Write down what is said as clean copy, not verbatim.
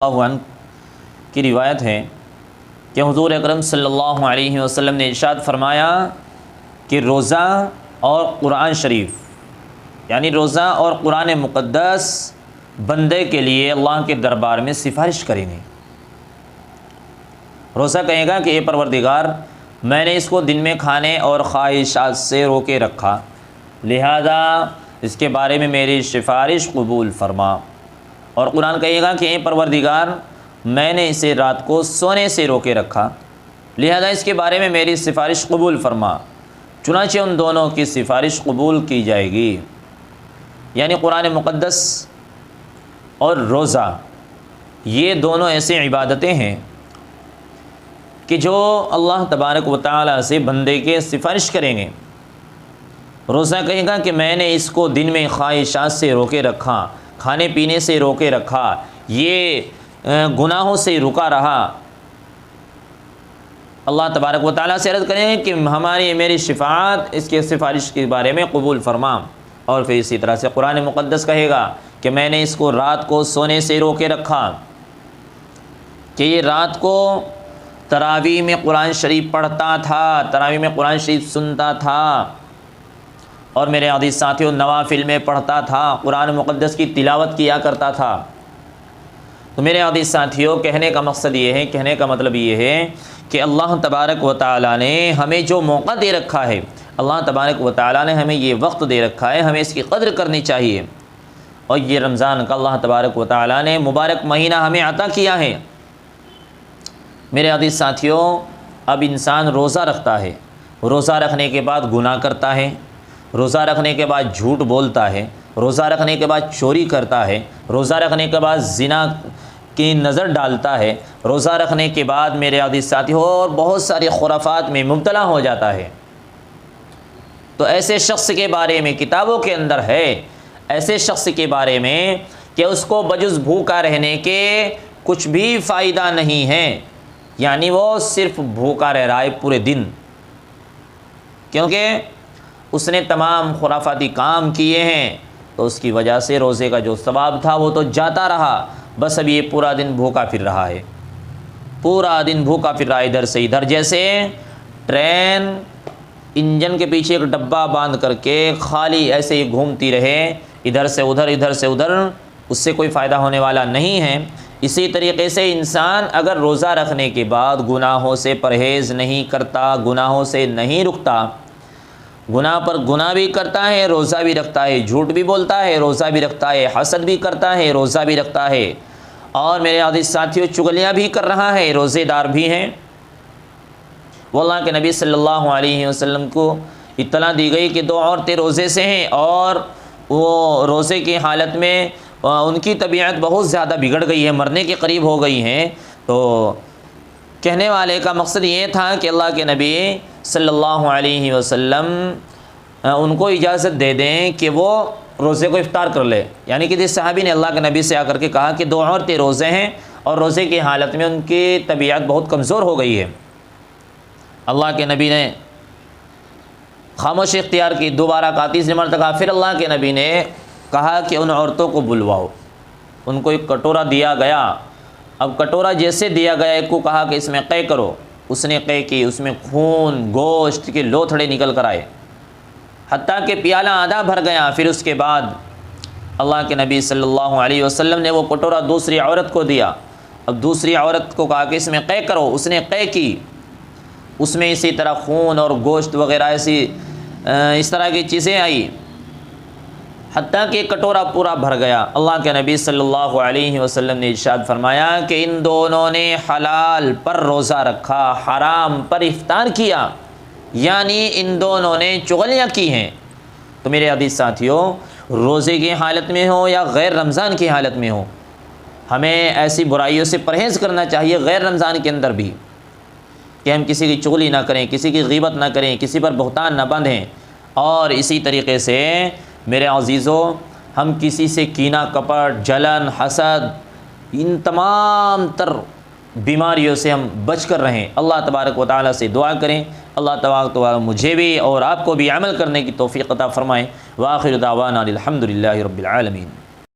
اللہ عنہ کی روایت ہے کہ حضور اکرم صلی اللہ علیہ وسلم نے ارشاد فرمایا کہ روزہ اور قرآن شریف یعنی روزہ اور قرآن مقدس بندے کے لیے اللہ کے دربار میں سفارش کریں گے۔ روزہ کہے گا کہ اے پروردگار، میں نے اس کو دن میں کھانے اور خواہشات سے روکے رکھا، لہذا اس کے بارے میں میری سفارش قبول فرما۔ اور قرآن کہے گا کہ اے پروردگار، میں نے اسے رات کو سونے سے روکے رکھا، لہذا اس کے بارے میں میری سفارش قبول فرما۔ چنانچہ ان دونوں کی سفارش قبول کی جائے گی۔ یعنی قرآن مقدس اور روزہ یہ دونوں ایسے عبادتیں ہیں کہ جو اللہ تبارک و تعالیٰ سے بندے کے سفارش کریں گے۔ روزہ کہے گا کہ میں نے اس کو دن میں خواہشات سے روکے رکھا، کھانے پینے سے روکے رکھا، یہ گناہوں سے رکا رہا۔ اللہ تبارک و تعالیٰ سے عرض کریں کہ میری شفاعت اس کے سفارش کے بارے میں قبول فرما۔ اور پھر اسی طرح سے قرآن مقدس کہے گا کہ میں نے اس کو رات کو سونے سے روکے رکھا، کہ یہ رات کو تراویح میں قرآن شریف پڑھتا تھا، تراویح میں قرآن شریف سنتا تھا، اور میرے عزیز ساتھیوں نوافل میں پڑھتا تھا، قرآن مقدس کی تلاوت کیا کرتا تھا۔ تو میرے عزیز ساتھیوں، کہنے کا مقصد یہ ہے، کہنے کا مطلب یہ ہے کہ اللہ تبارک و تعالیٰ نے ہمیں جو موقع دے رکھا ہے، اللہ تبارک و تعالیٰ نے ہمیں یہ وقت دے رکھا ہے، ہمیں اس کی قدر کرنی چاہیے۔ اور یہ رمضان کا اللہ تبارک و تعالیٰ نے مبارک مہینہ ہمیں عطا کیا ہے۔ میرے عزیز ساتھیوں، اب انسان روزہ رکھتا ہے، روزہ رکھنے کے بعد گناہ کرتا ہے، روزہ رکھنے کے بعد جھوٹ بولتا ہے، روزہ رکھنے کے بعد چوری کرتا ہے، روزہ رکھنے کے بعد زنا کی نظر ڈالتا ہے، روزہ رکھنے کے بعد میرے عزیز ساتھیوں اور بہت سارے خرافات میں مبتلا ہو جاتا ہے۔ تو ایسے شخص کے بارے میں کتابوں کے اندر ہے، ایسے شخص کے بارے میں کہ اس کو بجز بھوکا رہنے کے کچھ بھی فائدہ نہیں ہے، یعنی وہ صرف بھوکا رہ رہا ہے پورے دن، کیونکہ اس نے تمام خرافاتی کام کیے ہیں، تو اس کی وجہ سے روزے کا جو ثواب تھا وہ تو جاتا رہا، بس اب یہ پورا دن بھوکا پھر رہا ہے، پورا دن بھوکا پھر رہا ہے ادھر سے ادھر۔ جیسے ٹرین انجن کے پیچھے ایک ڈبہ باندھ کر کے خالی ایسے ہی گھومتی رہے، ادھر سے ادھر ادھر سے ادھر، اس سے کوئی فائدہ ہونے والا نہیں ہے۔ اسی طریقے سے انسان اگر روزہ رکھنے کے بعد گناہوں سے پرہیز نہیں کرتا، گناہوں سے نہیں رکتا، گناہ پر گناہ بھی کرتا ہے، روزہ بھی رکھتا ہے، جھوٹ بھی بولتا ہے، روزہ بھی رکھتا ہے، حسد بھی کرتا ہے، روزہ بھی رکھتا ہے، اور میرے عزیز ساتھیوں چغلیاں بھی کر رہا ہے، روزے دار بھی ہیں۔ وہ اللہ کے نبی صلی اللہ علیہ وسلم کو اطلاع دی گئی کہ دو عورتیں روزے سے ہیں، اور وہ روزے کی حالت میں ان کی طبیعت بہت زیادہ بگڑ گئی ہے، مرنے کے قریب ہو گئی ہیں۔ تو کہنے والے کا مقصد یہ تھا کہ اللہ کے نبی صلی اللہ علیہ وسلم ان کو اجازت دے دیں کہ وہ روزے کو افطار کر لے۔ یعنی کہ جس صحابی نے اللہ کے نبی سے آ کر کے کہا کہ دو عورتیں روزے ہیں اور روزے کی حالت میں ان کی طبیعت بہت کمزور ہو گئی ہے، اللہ کے نبی نے خاموشی اختیار کی، دوبارہ کہا، تیسری مرتبہ پھر اللہ کے نبی نے کہا کہ ان عورتوں کو بلواؤ۔ ان کو ایک کٹورا دیا گیا، اب کٹورا جیسے دیا گیا، ایک کو کہا کہ اس میں قے کرو، اس نے قے کی، اس میں خون گوشت کے لوتھڑے نکل کر آئے، حتیٰ کہ پیالہ آدھا بھر گیا۔ پھر اس کے بعد اللہ کے نبی صلی اللہ علیہ وسلم نے وہ کٹورا دوسری عورت کو دیا، اب دوسری عورت کو کہا کہ اس میں قے کرو، اس نے قے کی، اس میں اسی طرح خون اور گوشت وغیرہ اس طرح کی چیزیں آئی، حتیٰ کہ کٹورا پورا بھر گیا۔ اللہ کے نبی صلی اللہ علیہ وسلم نے ارشاد فرمایا کہ ان دونوں نے حلال پر روزہ رکھا، حرام پر افطار کیا، یعنی ان دونوں نے چغلیاں کی ہیں۔ تو میرے عزیز ساتھیوں، روزے کی حالت میں ہو یا غیر رمضان کی حالت میں ہو، ہمیں ایسی برائیوں سے پرہیز کرنا چاہیے، غیر رمضان کے اندر بھی، کہ ہم کسی کی چغلی نہ کریں، کسی کی غیبت نہ کریں، کسی پر بہتان نہ باندھیں، اور اسی طریقے سے میرے عزیزوں ہم کسی سے کینہ کپٹ، جلن، حسد، ان تمام تر بیماریوں سے ہم بچ کر رہیں۔ اللہ تبارک و تعالیٰ سے دعا کریں، اللہ تبارک و تعالیٰ مجھے بھی اور آپ کو بھی عمل کرنے کی توفیق عطا فرمائیں۔ وآخر دعوانا الحمد للہ رب العالمین۔